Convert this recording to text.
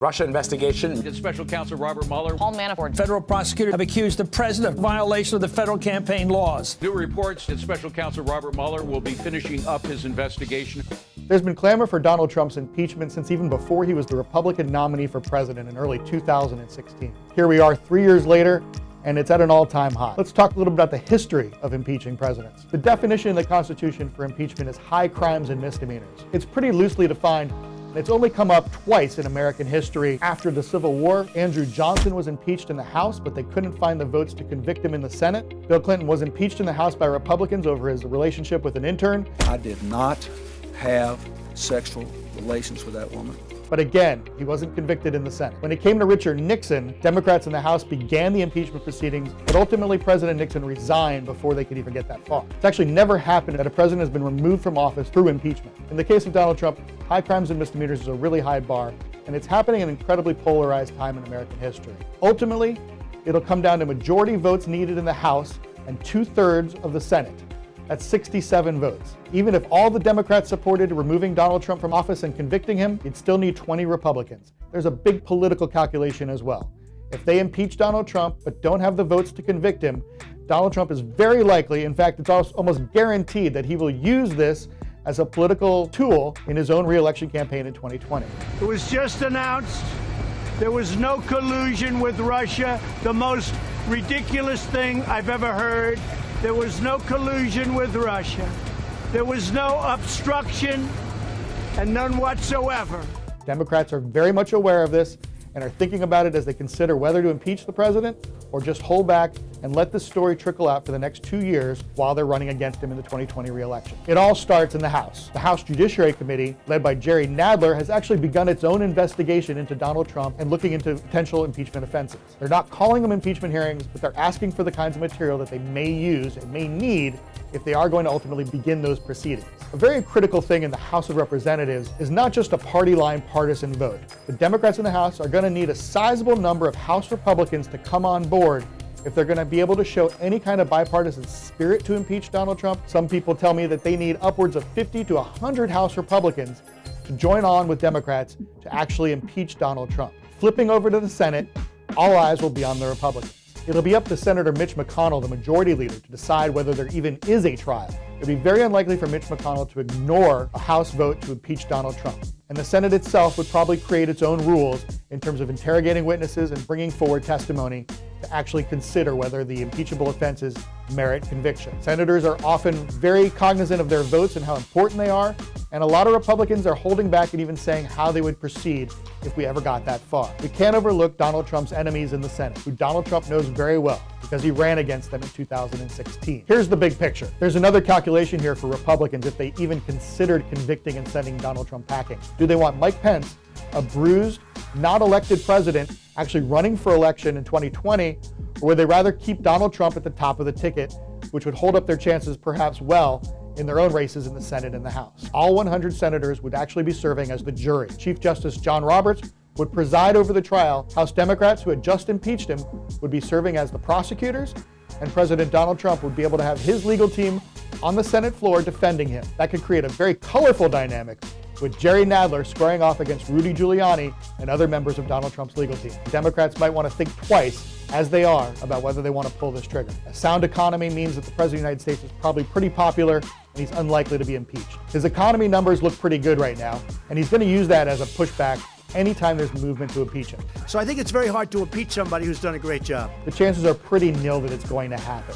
Russia investigation. Special Counsel Robert Mueller. Paul Manafort. Federal prosecutors have accused the president of violation of the federal campaign laws. New reports that Special Counsel Robert Mueller will be finishing up his investigation. There's been clamor for Donald Trump's impeachment since even before he was the Republican nominee for president in early 2016. Here we are 3 years later, and it's at an all-time high. Let's talk a little bit about the history of impeaching presidents. The definition in the Constitution for impeachment is high crimes and misdemeanors. It's pretty loosely defined. It's only come up twice in American history. After the Civil War, Andrew Johnson was impeached in the House, but they couldn't find the votes to convict him in the Senate. Bill Clinton was impeached in the House by Republicans over his relationship with an intern. I did not have sexual relations with that woman. But again, he wasn't convicted in the Senate. When it came to Richard Nixon, Democrats in the House began the impeachment proceedings, but ultimately President Nixon resigned before they could even get that far. It's actually never happened that a president has been removed from office through impeachment. In the case of Donald Trump, high crimes and misdemeanors is a really high bar, and it's happening in an incredibly polarized time in American history. Ultimately, it'll come down to majority votes needed in the House and 2/3 of the Senate. That's 67 votes. Even if all the Democrats supported removing Donald Trump from office and convicting him, you'd still need 20 Republicans. There's a big political calculation as well. If they impeach Donald Trump but don't have the votes to convict him, Donald Trump is very likely, in fact, it's almost guaranteed that he will use this as a political tool in his own re-election campaign in 2020. It was just announced there was no collusion with Russia, the most ridiculous thing I've ever heard. There was no collusion with Russia. There was no obstruction, and none whatsoever. Democrats are very much aware of this and are thinking about it as they consider whether to impeach the president or just hold back and let this story trickle out for the next 2 years while they're running against him in the 2020 re-election. It all starts in the House. The House Judiciary Committee, led by Jerry Nadler, has actually begun its own investigation into Donald Trump and looking into potential impeachment offenses. They're not calling them impeachment hearings, but they're asking for the kinds of material that they may use and may need if they are going to ultimately begin those proceedings. A very critical thing in the House of Representatives is not just a party line partisan vote. The Democrats in the House are going to need a sizable number of House Republicans to come on board if they're going to be able to show any kind of bipartisan spirit to impeach Donald Trump. Some people tell me that they need upwards of 50 to 100 House Republicans to join on with Democrats to actually impeach Donald Trump. Flipping over to the Senate, all eyes will be on the Republicans. It'll be up to Senator Mitch McConnell, the majority leader, to decide whether there even is a trial. It would be very unlikely for Mitch McConnell to ignore a House vote to impeach Donald Trump. And the Senate itself would probably create its own rules in terms of interrogating witnesses and bringing forward testimony to actually consider whether the impeachable offenses merit conviction. Senators are often very cognizant of their votes and how important they are, and a lot of Republicans are holding back and even saying how they would proceed if we ever got that far. We can't overlook Donald Trump's enemies in the Senate, who Donald Trump knows very well because he ran against them in 2016. Here's the big picture. There's another calculation here for Republicans if they even considered convicting and sending Donald Trump packing. Do they want Mike Pence, a bruised, not elected president, actually running for election in 2020, or would they rather keep Donald Trump at the top of the ticket, which would hold up their chances perhaps well in their own races in the Senate and the House? All 100 senators would actually be serving as the jury. Chief Justice John Roberts would preside over the trial. House Democrats who had just impeached him would be serving as the prosecutors, and President Donald Trump would be able to have his legal team on the Senate floor defending him. That could create a very colorful dynamic with Jerry Nadler squaring off against Rudy Giuliani and other members of Donald Trump's legal team. Democrats might want to think twice, as they are, about whether they want to pull this trigger. A sound economy means that the President of the United States is probably pretty popular and he's unlikely to be impeached. His economy numbers look pretty good right now, and he's going to use that as a pushback anytime there's movement to impeach him. So I think it's very hard to impeach somebody who's done a great job. The chances are pretty nil that it's going to happen.